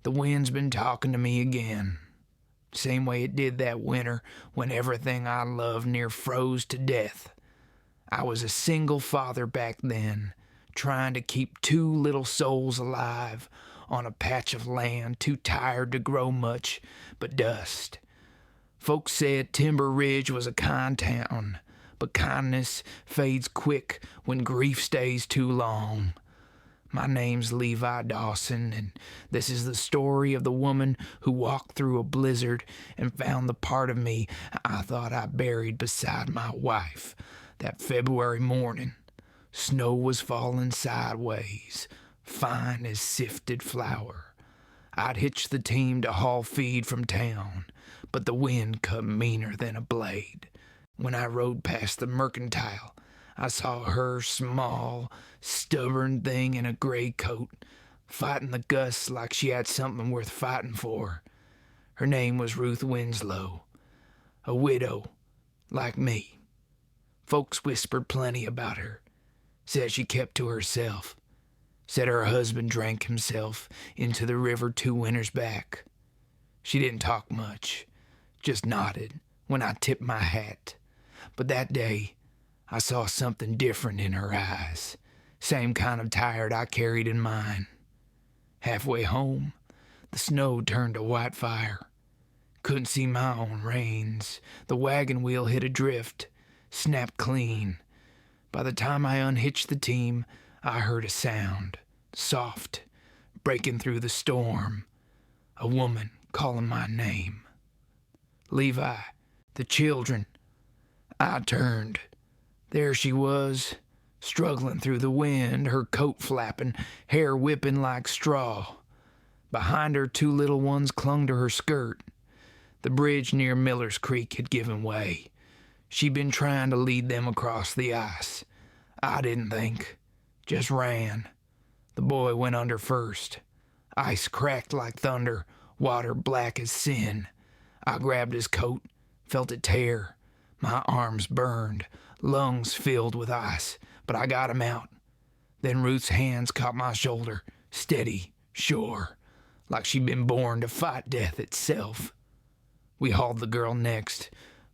The wind's been talking to me again. Same way it did that winter when everything I loved near froze to death. I was a single father back then, trying to keep two little souls alive on a patch of land too tired to grow much but dust. Folks said Timber Ridge was a kind town, but kindness fades quick when grief stays too long. My name's Levi Dawson, and this is the story of the woman who walked through a blizzard and found the part of me I thought I buried beside my wife that February morning. Snow was falling sideways, fine as sifted flour. I'd hitched the team to haul feed from town, but the wind cut meaner than a blade. When I rode past the mercantile, I saw her, small, stubborn thing in a gray coat, fighting the gusts like she had something worth fighting for. Her name was Ruth Winslow, a widow like me. Folks whispered plenty about her, said she kept to herself, said her husband drank himself into the river 2 winters back. She didn't talk much, just nodded when I tipped my hat. But that day, I saw something different in her eyes, same kind of tired I carried in mine. Halfway home, the snow turned to white fire. Couldn't see my own reins. The wagon wheel hit a drift, snapped clean. By the time I unhitched the team, I heard a sound, soft, breaking through the storm. A woman calling my name. Levi, the children. I turned. There she was, struggling through the wind, her coat flapping, hair whipping like straw. Behind her, 2 little ones clung to her skirt. The bridge near Miller's Creek had given way. She'd been trying to lead them across the ice. I didn't think, just ran. The boy went under first. Ice cracked like thunder, water black as sin. I grabbed his coat, felt it tear. My arms burned, lungs filled with ice, but I got him out. Then Ruth's hands caught my shoulder, steady, sure, like she'd been born to fight death itself. We hauled the girl next,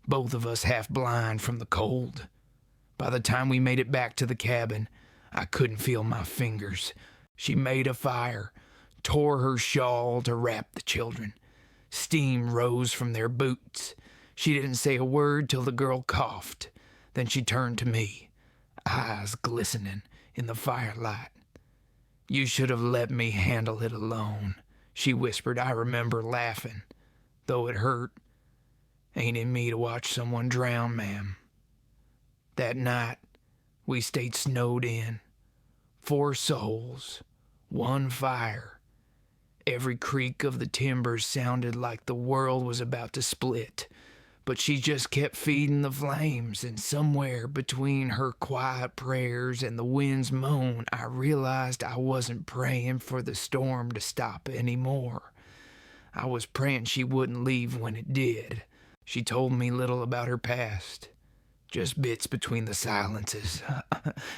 both of us half blind from the cold. By the time we made it back to the cabin, I couldn't feel my fingers. She made a fire, tore her shawl to wrap the children. Steam rose from their boots. She didn't say a word till the girl coughed. Then she turned to me, eyes glistening in the firelight. "You should have let me handle it alone," she whispered. I remember laughing, though it hurt. "Ain't in me to watch someone drown, ma'am." That night, we stayed snowed in. 4 souls, 1 fire. Every creak of the timbers sounded like the world was about to split. But she just kept feeding the flames, and somewhere between her quiet prayers and the wind's moan, I realized I wasn't praying for the storm to stop anymore. I was praying she wouldn't leave when it did. She told me little about her past, just bits between the silences.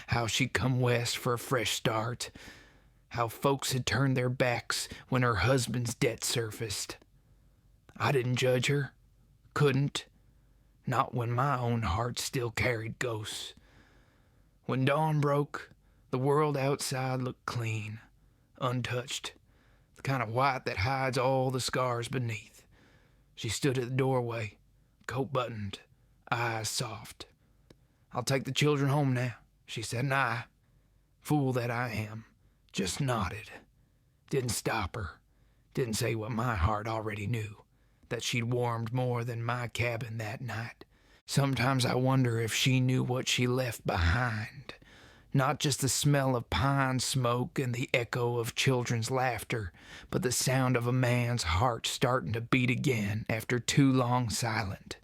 How she'd come west for a fresh start, how folks had turned their backs when her husband's debt surfaced. I didn't judge her. Couldn't. Not when my own heart still carried ghosts. When dawn broke, the world outside looked clean, untouched, the kind of white that hides all the scars beneath. She stood at the doorway, coat buttoned, eyes soft. "I'll take the children home now," she said, and I, fool that I am, just nodded. Didn't stop her, didn't say what my heart already knew, that she'd warmed more than my cabin that night. Sometimes I wonder if she knew what she left behind. Not just the smell of pine smoke and the echo of children's laughter, but the sound of a man's heart starting to beat again after too long silent.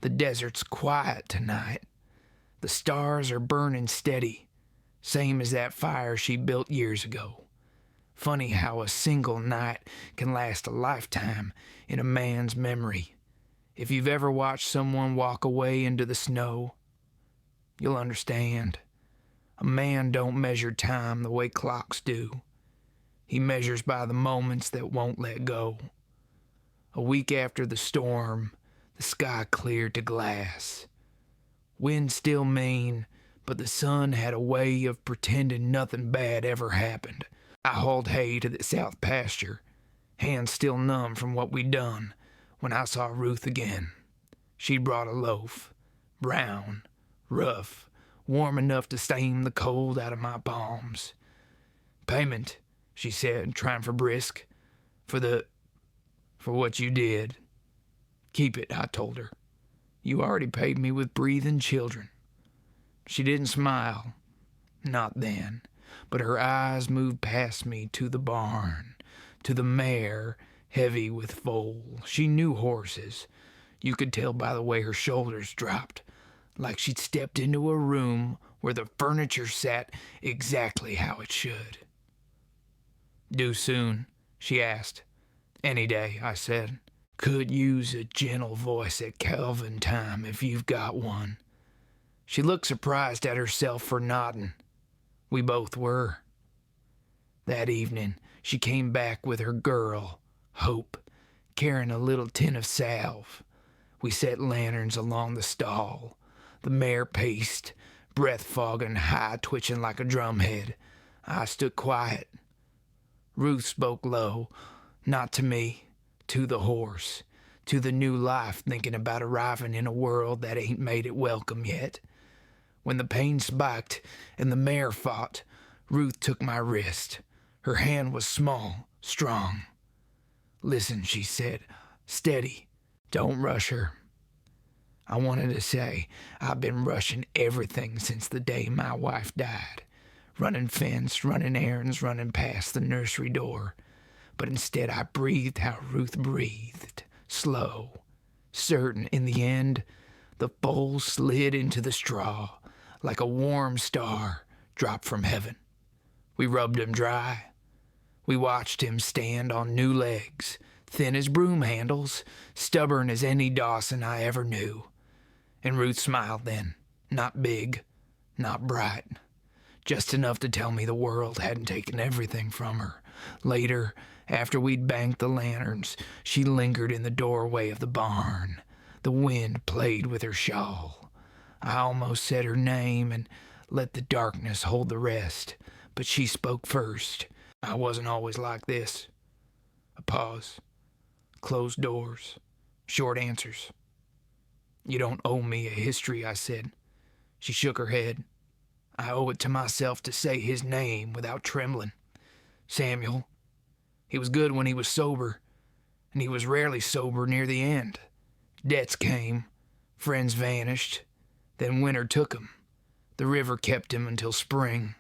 The desert's quiet tonight. The stars are burning steady, same as that fire she built years ago. Funny how a single night can last a lifetime in a man's memory. If you've ever watched someone walk away into the snow, you'll understand. A man don't measure time the way clocks do. He measures by the moments that won't let go. A week after the storm, the sky cleared to glass. Wind still mean, but the sun had a way of pretending nothing bad ever happened. I hauled hay to the south pasture, hands still numb from what we'd done, when I saw Ruth again. She'd brought a loaf, brown, rough, warm enough to steam the cold out of my palms. "Payment," she said, trying for brisk, for what you did." "Keep it," I told her. "You already paid me with breathing children." She didn't smile, not then, but her eyes moved past me to the barn, to the mare, heavy with foal. She knew horses. You could tell by the way her shoulders dropped, like she'd stepped into a room where the furniture sat exactly how it should. "Due soon?" she asked. "Any day," I said. "Could use a gentle voice at Calvin time if you've got one." She looked surprised at herself for nodding. We both were. That evening, she came back with her girl, Hope, carrying a little tin of salve. We set lanterns along the stall. The mare paced, breath fogging, high twitching like a drumhead. I stood quiet. Ruth spoke low, not to me, to the horse, to the new life thinking about arriving in a world that ain't made it welcome yet. When the pain spiked and the mare fought, Ruth took my wrist. Her hand was small, strong. "Listen," she said, "steady. Don't rush her." I wanted to say, I've been rushing everything since the day my wife died. Running fence, running errands, running past the nursery door. But instead I breathed how Ruth breathed, slow, certain. In the end, the foal slid into the straw, like a warm star dropped from heaven. We rubbed him dry. We watched him stand on new legs, thin as broom handles, stubborn as any Dawson I ever knew. And Ruth smiled then, not big, not bright, just enough to tell me the world hadn't taken everything from her. Later, after we'd banked the lanterns, she lingered in the doorway of the barn. The wind played with her shawl. I almost said her name and let the darkness hold the rest, but she spoke first. I wasn't always like this. A pause. Closed doors. Short answers. "You don't owe me a history," I said. She shook her head. "I owe it to myself to say his name without trembling. Samuel. He was good when he was sober, and he was rarely sober near the end. Debts came. Friends vanished. Then winter took him. The river kept him until spring."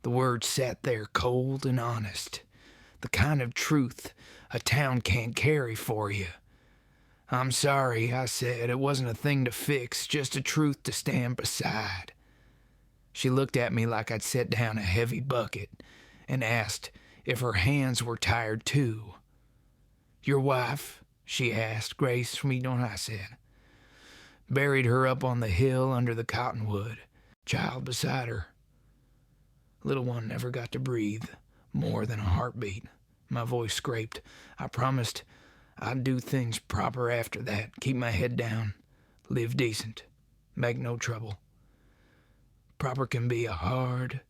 The words sat there cold and honest. The kind of truth a town can't carry for you. "I'm sorry," I said. "It wasn't a thing to fix, just a truth to stand beside." She looked at me like I'd set down a heavy bucket and asked if her hands were tired too. "Your wife?" she asked. "Grace, we don't," I said. "Buried her up on the hill under the cottonwood. Child beside her. Little one never got to breathe more than a heartbeat." My voice scraped. "I promised I'd do things proper after that. Keep my head down. Live decent. Make no trouble. Proper can be a hard,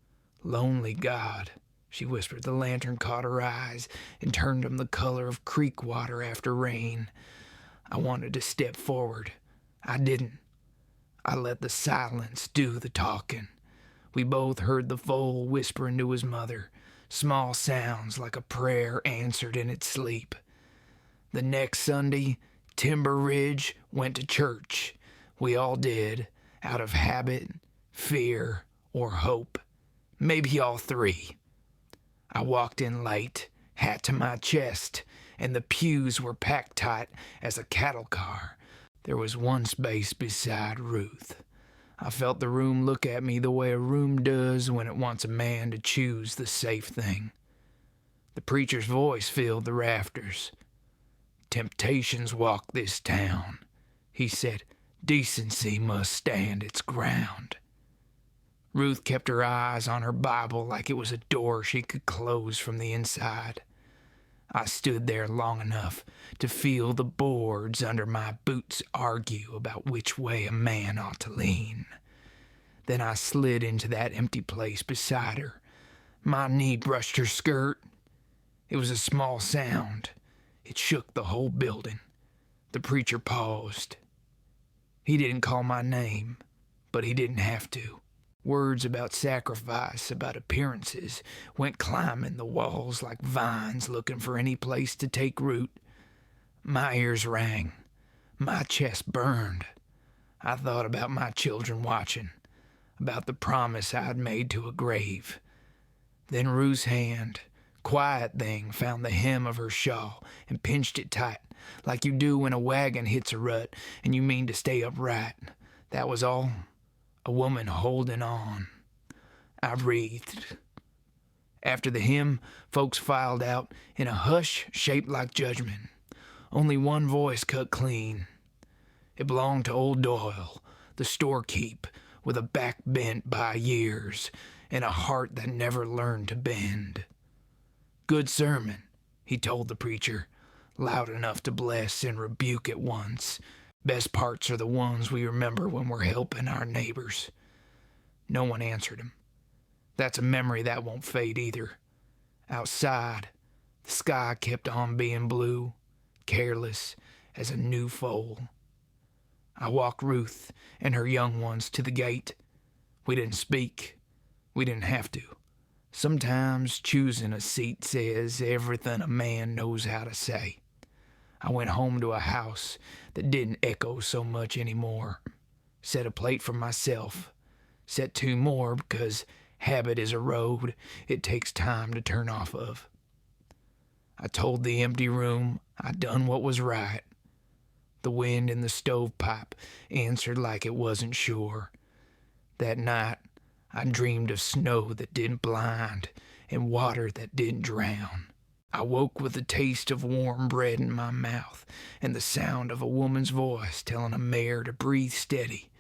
lonely God," she whispered. The lantern caught her eyes and turned them the color of creek water after rain. I wanted to step forward. I didn't. I let the silence do the talking. We both heard the foal whispering to his mother, small sounds like a prayer answered in its sleep. The next Sunday, Timber Ridge went to church. We all did, out of habit, fear, or hope. Maybe all three. I walked in late, hat to my chest, and the pews were packed tight as a cattle car. There was one space beside Ruth. I felt the room look at me the way a room does when it wants a man to choose the safe thing. The preacher's voice filled the rafters. "Temptations walk this town," he said. "Decency must stand its ground." Ruth kept her eyes on her Bible like it was a door she could close from the inside. I stood there long enough to feel the boards under my boots argue about which way a man ought to lean. Then I slid into that empty place beside her. My knee brushed her skirt. It was a small sound. It shook the whole building. The preacher paused. He didn't call my name, but he didn't have to. Words about sacrifice, about appearances, went climbing the walls like vines looking for any place to take root. My ears rang. My chest burned. I thought about my children watching, about the promise I'd made to a grave. Then Ruth's hand, quiet thing, found the hem of her shawl and pinched it tight, like you do when a wagon hits a rut and you mean to stay upright. That was all. A woman holding on. I breathed. After the hymn, folks filed out in a hush shaped like judgment. Only one voice cut clean. It belonged to old Doyle, the storekeep, with a back bent by years and a heart that never learned to bend. Good sermon, he told the preacher, loud enough to bless and rebuke at once. Best parts are the ones we remember when we're helping our neighbors. No one answered him. That's a memory that won't fade either. Outside, the sky kept on being blue, careless as a new foal. I walked Ruth and her young ones to the gate. We didn't speak. We didn't have to. Sometimes choosing a seat says everything a man knows how to say. I went home to a house that didn't echo so much anymore. Set a plate for myself. Set two more because habit is a road it takes time to turn off of. I told the empty room I'd done what was right. The wind in the stovepipe answered like it wasn't sure. That night, I dreamed of snow that didn't blind and water that didn't drown. I woke with the taste of warm bread in my mouth and the sound of a woman's voice telling a mare to breathe steady.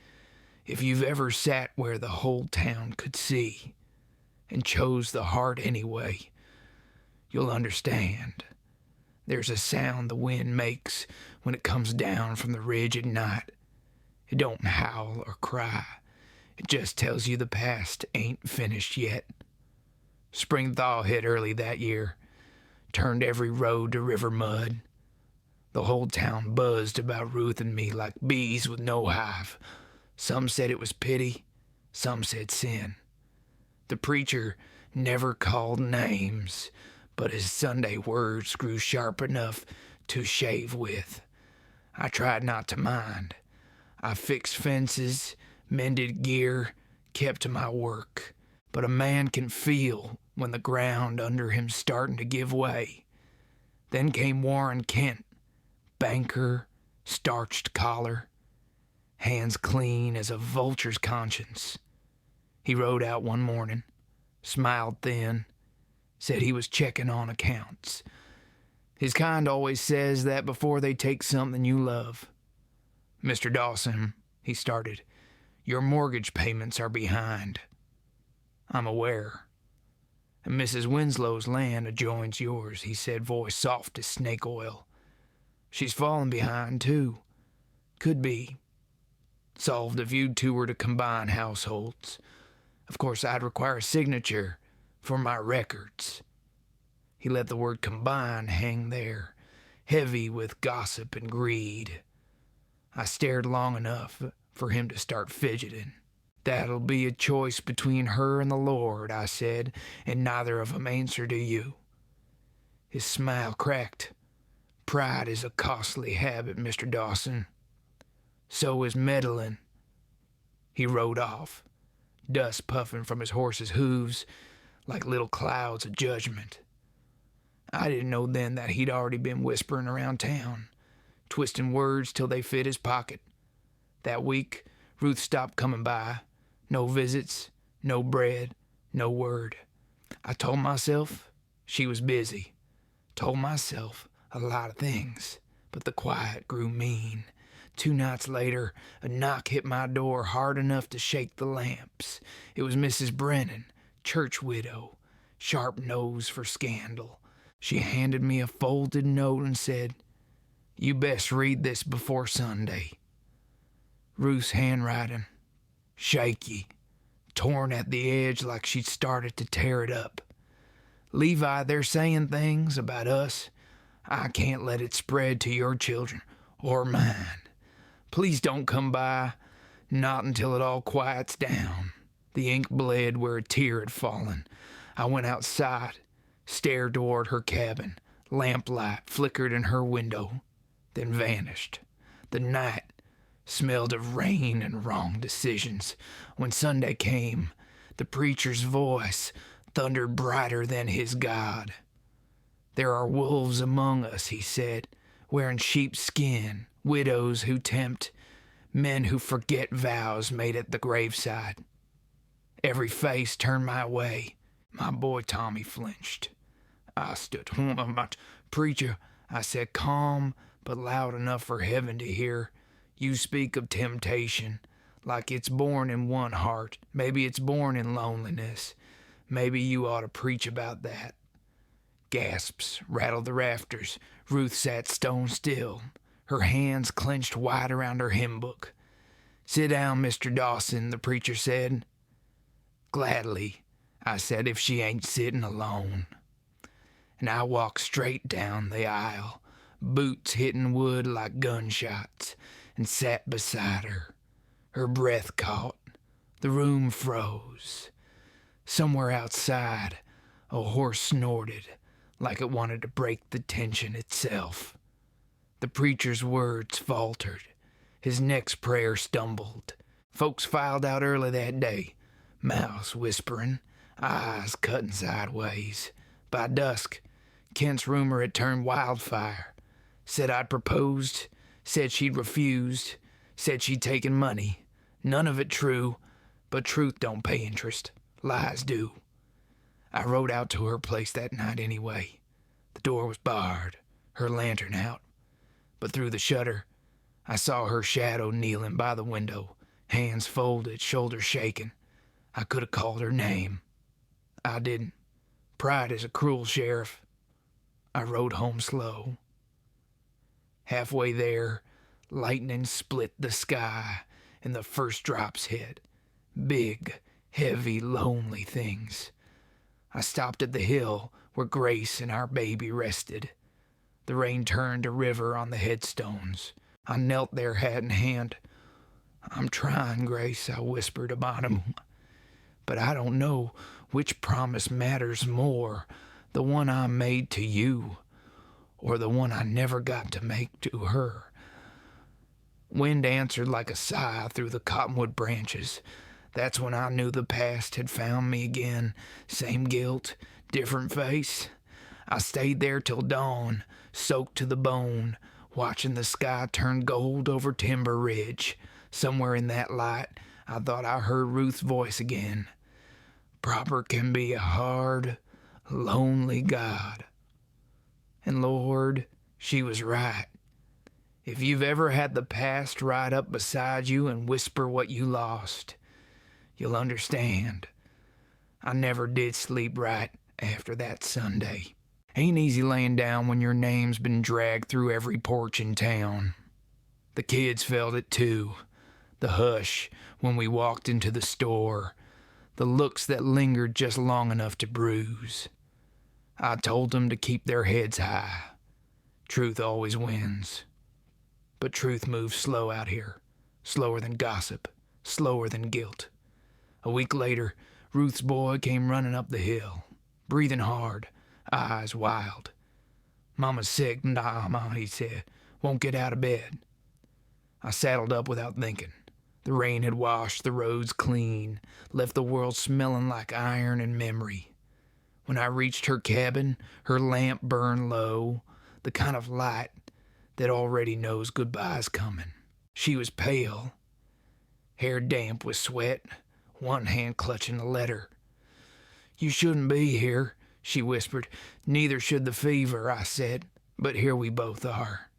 If you've ever sat where the whole town could see and chose the heart anyway, you'll understand. There's a sound the wind makes when it comes down from the ridge at night. It don't howl or cry. It just tells you the past ain't finished yet. Spring thaw hit early that year. Turned every road to river mud. The whole town buzzed about Ruth and me like bees with no hive. Some said it was pity, some said sin. The preacher never called names, but his Sunday words grew sharp enough to shave with. I tried not to mind. I fixed fences, mended gear, kept to my work. But a man can feel when the ground under him's starting to give way. Then came Warren Kent, banker, starched collar, hands clean as a vulture's conscience. He rode out one morning, smiled thin, said he was checking on accounts. His kind always says that before they take something you love. "Mr. Dawson," he started, "your mortgage payments are behind." "I'm aware." "And Mrs. Winslow's land adjoins yours," he said, voice soft as snake oil. "She's fallen behind, too. Could be. Solved if you two were to combine households. Of course, I'd require a signature for my records." He let the word combine hang there, heavy with gossip and greed. I stared long enough for him to start fidgeting. "That'll be a choice between her and the Lord," I said, "and neither of 'em answer to you." His smile cracked. "Pride is a costly habit, Mr. Dawson. So is meddling." He rode off, dust puffing from his horse's hooves like little clouds of judgment. I didn't know then that he'd already been whispering around town, twisting words till they fit his pocket. That week, Ruth stopped coming by. No visits, no bread, no word. I told myself she was busy. Told myself a lot of things, but the quiet grew mean. 2 nights later, a knock hit my door hard enough to shake the lamps. It was Mrs. Brennan, church widow, sharp nose for scandal. She handed me a folded note and said, "You best read this before Sunday." Ruth's handwriting, shaky, torn at the edge like she'd started to tear it up. "Levi, they're saying things about us. I can't let it spread to your children or mine. Please don't come by, not until it all quiets down." The ink bled where a tear had fallen. I went outside, stared toward her cabin. Lamplight flickered in her window, then vanished. The night smelled of rain and wrong decisions. When Sunday came, the preacher's voice thundered brighter than his God. "There are wolves among us," he said, "wearing sheepskin, widows who tempt, men who forget vows made at the graveside." Every face turned my way. My boy Tommy flinched. I stood, "Preacher," I said, calm but loud enough for heaven to hear, "you speak of temptation like it's born in one heart. Maybe it's born in loneliness. Maybe you ought to preach about that." Gasps rattled the rafters. Ruth sat stone still, her hands clenched wide around her hymn book. "Sit down, Mr. Dawson," the preacher said. "Gladly," I said, "if she ain't sitting alone." And I walked straight down the aisle, boots hitting wood like gunshots, and sat beside her. Her breath caught. The room froze. Somewhere outside, a horse snorted like it wanted to break the tension itself. The preacher's words faltered. His next prayer stumbled. Folks filed out early that day, mouths whispering, eyes cutting sideways. By dusk, Kent's rumor had turned wildfire. Said I'd proposed, said she'd refused, said she'd taken money. None of it true, but truth don't pay interest. Lies do. I rode out to her place that night anyway. The door was barred, her lantern out. But through the shutter, I saw her shadow kneeling by the window, hands folded, shoulders shaking. I could have called her name. I didn't. Pride is a cruel sheriff. I rode home slow. Halfway there, lightning split the sky, and the first drops hit. Big, heavy, lonely things. I stopped at the hill where Grace and our baby rested. The rain turned a river on the headstones. I knelt there, hat in hand. "I'm trying, Grace," I whispered about him. "But I don't know which promise matters more, the one I made to you, or the one I never got to make to her." Wind answered like a sigh through the cottonwood branches. That's when I knew the past had found me again. Same guilt, different face. I stayed there till dawn, soaked to the bone, watching the sky turn gold over Timber Ridge. Somewhere in that light, I thought I heard Ruth's voice again. Proper can be a hard, lonely God. And Lord, she was right. If you've ever had the past ride up beside you and whisper what you lost, you'll understand. I never did sleep right after that Sunday. Ain't easy laying down when your name's been dragged through every porch in town. The kids felt it too. The hush when we walked into the store. The looks that lingered just long enough to bruise. I told them to keep their heads high. Truth always wins. But truth moves slow out here. Slower than gossip. Slower than guilt. A week later, Ruth's boy came running up the hill, breathing hard, eyes wild. "Mama's sick." "Nah, Ma," he said. "Won't get out of bed." I saddled up without thinking. The rain had washed the roads clean, left the world smelling like iron and memory. When I reached her cabin, her lamp burned low, the kind of light that already knows goodbye's coming. She was pale, hair damp with sweat, one hand clutching the letter. "You shouldn't be here," she whispered. "Neither should the fever," I said, "but here we both are."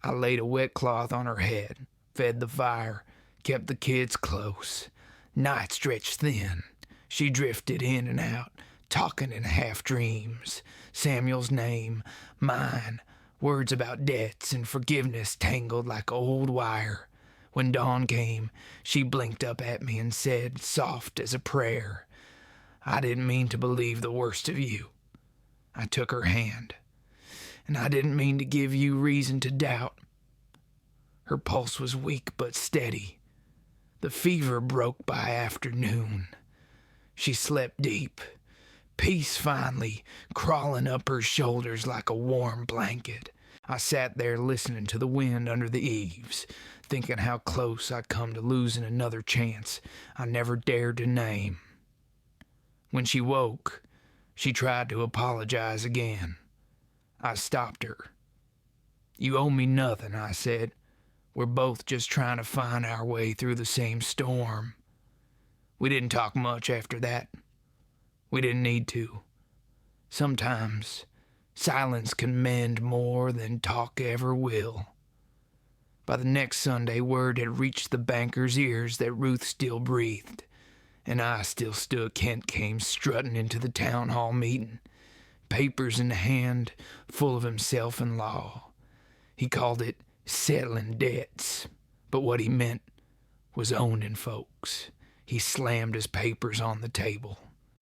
I laid a wet cloth on her head, fed the fire, kept the kids close. Night stretched thin. She drifted in and out, talking in half dreams. Samuel's name, mine, words about debts and forgiveness tangled like old wire. When dawn came, she blinked up at me and said, soft as a prayer, I didn't mean to believe the worst of you. I took her hand, and I didn't mean to give you reason to doubt. Her pulse was weak but steady. The fever broke by afternoon. She slept deep, peace finally crawling up her shoulders like a warm blanket. I sat there listening to the wind under the eaves, thinking how close I'd come to losing another chance I never dared to name. When she woke, she tried to apologize again. I stopped her. You owe me nothing, I said. We're both just trying to find our way through the same storm. We didn't talk much after that. We didn't need to. Sometimes silence can mend more than talk ever will. By the next Sunday, word had reached the banker's ears that Ruth still breathed, and I still stood. Kent came strutting into the town hall meeting, papers in hand, full of himself and law. He called it settling debts, but what he meant was owning folks. He slammed his papers on the table.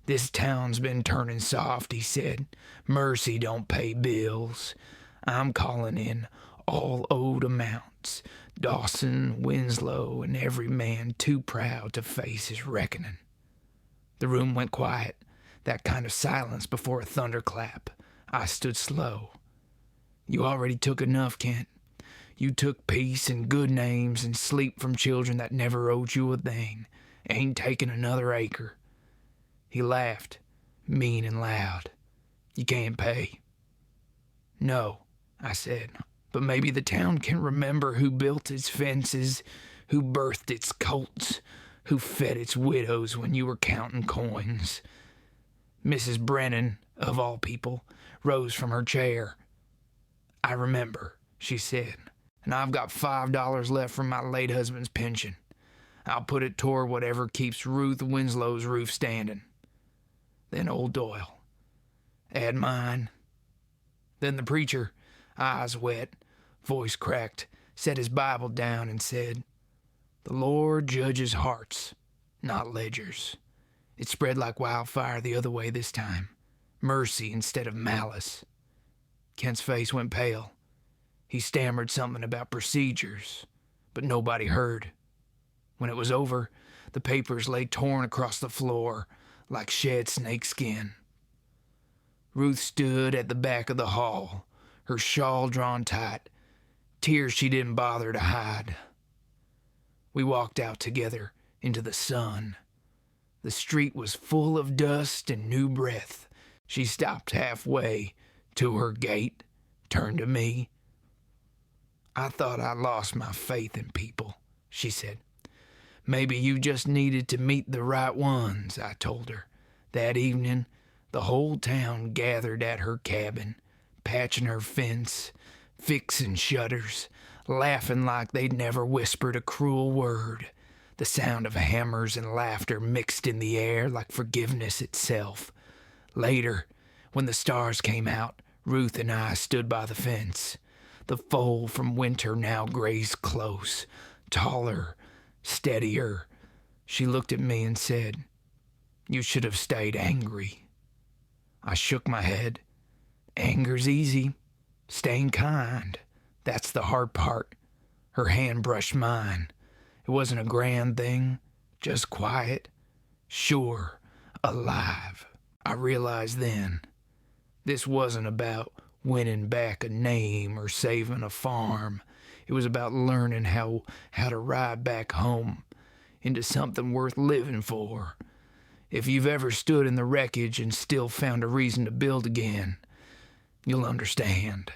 This town's been turning soft, he said. Mercy don't pay bills. I'm calling in all owed amounts. Dawson, Winslow, and every man too proud to face his reckoning. The room went quiet, that kind of silence before a thunderclap. I stood slow. You already took enough, Kent. You took peace and good names and sleep from children that never owed you a thing. Ain't taking another acre. He laughed, mean and loud. You can't pay. No, I said, but maybe the town can remember who built its fences, who birthed its colts, who fed its widows when you were counting coins. Mrs. Brennan, of all people, rose from her chair. I remember, she said, and I've got $5 left from my late husband's pension. I'll put it toward whatever keeps Ruth Winslow's roof standing. Then old Doyle. Add mine. Then the preacher, eyes wet, voice cracked, set his Bible down and said, The Lord judges hearts, not ledgers. It spread like wildfire the other way this time. Mercy instead of malice. Kent's face went pale. He stammered something about procedures, but nobody heard. When it was over, the papers lay torn across the floor like shed snakeskin. Ruth stood at the back of the hall, her shawl drawn tight, tears she didn't bother to hide. We walked out together into the sun. The street was full of dust and new breath. She stopped halfway to her gate, turned to me. I thought I lost my faith in people, she said. Maybe you just needed to meet the right ones, I told her. That evening, the whole town gathered at her cabin, patching her fence, fixing shutters, laughing like they'd never whispered a cruel word. The sound of hammers and laughter mixed in the air like forgiveness itself. Later, when the stars came out, Ruth and I stood by the fence. The foal from winter now grazed close, taller, steadier. She looked at me and said, You should have stayed angry. I shook my head. Anger's easy. Staying kind. That's the hard part. Her hand brushed mine. It wasn't a grand thing, just quiet, sure, alive. I realized then, this wasn't about winning back a name or saving a farm. It was about learning how to ride back home into something worth living for. If you've ever stood in the wreckage and still found a reason to build again, you'll understand.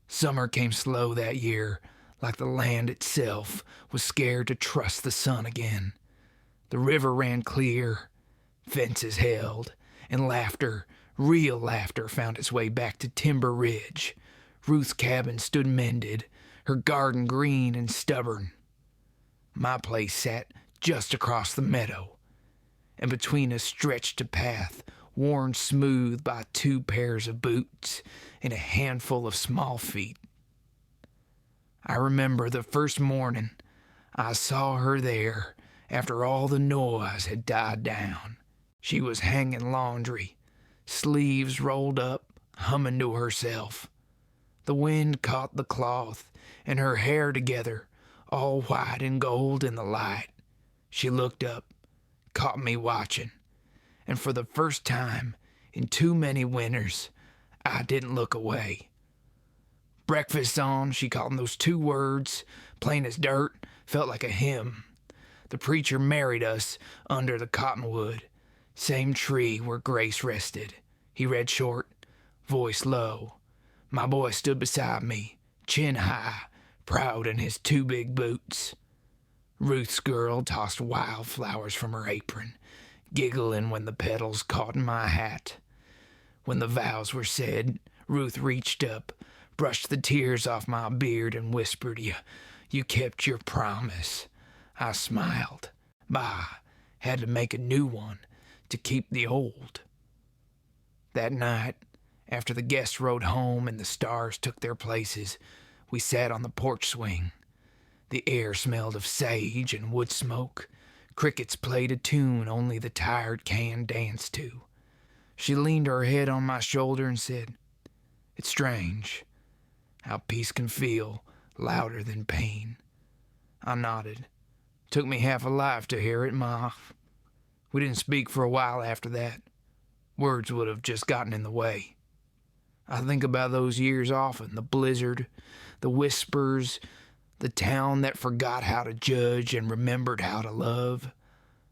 Summer came slow that year, like the land itself was scared to trust the sun again. The river ran clear, fences held, and laughter, real laughter, found its way back to Timber Ridge. Ruth's cabin stood mended, her garden green and stubborn. My place sat just across the meadow, and between us stretched a path worn smooth by 2 pairs of boots and a handful of small feet. I remember the first morning I saw her there after all the noise had died down. She was hanging laundry, sleeves rolled up, humming to herself. The wind caught the cloth and her hair together, all white and gold in the light. She looked up, caught me watching, and for the first time in too many winters, I didn't look away. Breakfast on, she called those 2 words, plain as dirt, felt like a hymn. The preacher married us under the cottonwood, same tree where Grace rested. He read short, voice low. My boy stood beside me, chin high, proud in his 2 big boots. Ruth's girl tossed wildflowers from her apron, giggling when the petals caught in my hat. When the vows were said, Ruth reached up, brushed the tears off my beard, and whispered, You kept your promise. I smiled. Bah, had to make a new one to keep the old. That night, after the guests rode home and the stars took their places, we sat on the porch swing. The air smelled of sage and wood smoke. Crickets played a tune only the tired can danced to. She leaned her head on my shoulder and said, It's strange how peace can feel louder than pain. I nodded. Took me half a life to hear it, Ma. We didn't speak for a while after that. Words would have just gotten in the way. I think about those years often, the blizzard, the whispers, the town that forgot how to judge and remembered how to love.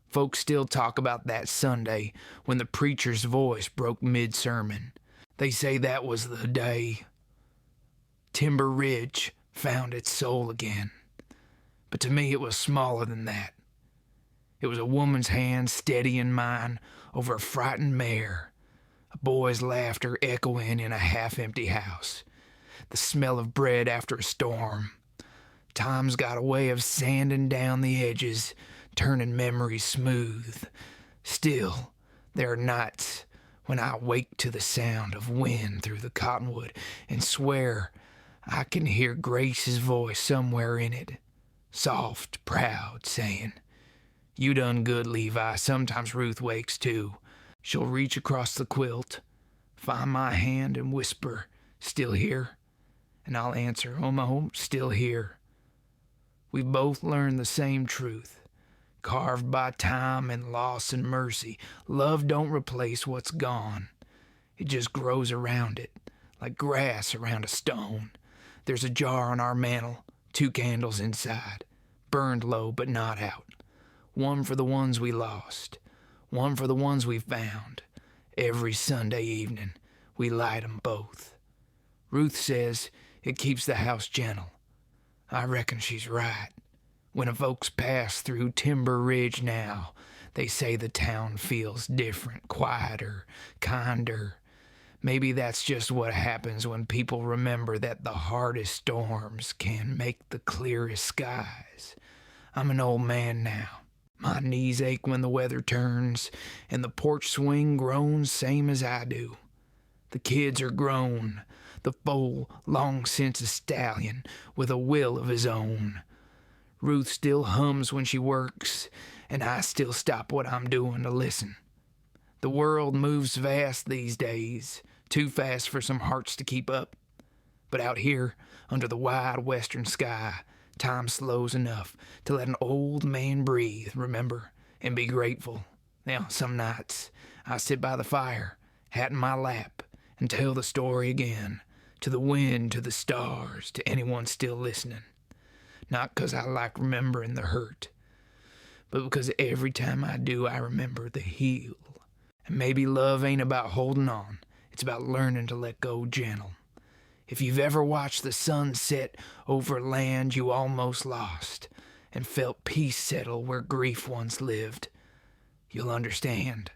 Folks still talk about that Sunday when the preacher's voice broke mid-sermon. They say that was the day Timber Ridge found its soul again. But to me it was smaller than that. It was a woman's hand steadying mine over a frightened mare, a boy's laughter echoing in a half-empty house, the smell of bread after a storm. Time's got a way of sanding down the edges, turning memories smooth. Still, there are nights when I wake to the sound of wind through the cottonwood and swear I can hear Grace's voice somewhere in it, soft, proud, saying, You done good, Levi. Sometimes Ruth wakes too. She'll reach across the quilt, find my hand and whisper, Still here? And I'll answer, Oh, still here. We've both learned the same truth, carved by time and loss and mercy. Love don't replace what's gone. It just grows around it, like grass around a stone. There's a jar on our mantel, 2 candles inside, burned low but not out. One for the ones we lost, one for the ones we found. Every Sunday evening, we light 'em both. Ruth says it keeps the house gentle. I reckon she's right. When folks pass through Timber Ridge now, they say the town feels different, quieter, kinder. Maybe that's just what happens when people remember that the hardest storms can make the clearest skies. I'm an old man now. My knees ache when the weather turns, and the porch swing groans same as I do. The kids are grown, the foal long since a stallion with a will of his own. Ruth still hums when she works, and I still stop what I'm doing to listen. The world moves fast these days, too fast for some hearts to keep up. But out here, under the wide western sky, time slows enough to let an old man breathe, remember, and be grateful. Now, some nights, I sit by the fire, hat in my lap, and tell the story again, to the wind, to the stars, to anyone still listening. Not 'cause I like remembering the hurt, but because every time I do, I remember the heal. And maybe love ain't about holding on. It's about learning to let go gentle. If you've ever watched the sun set over land you almost lost and felt peace settle where grief once lived, you'll understand.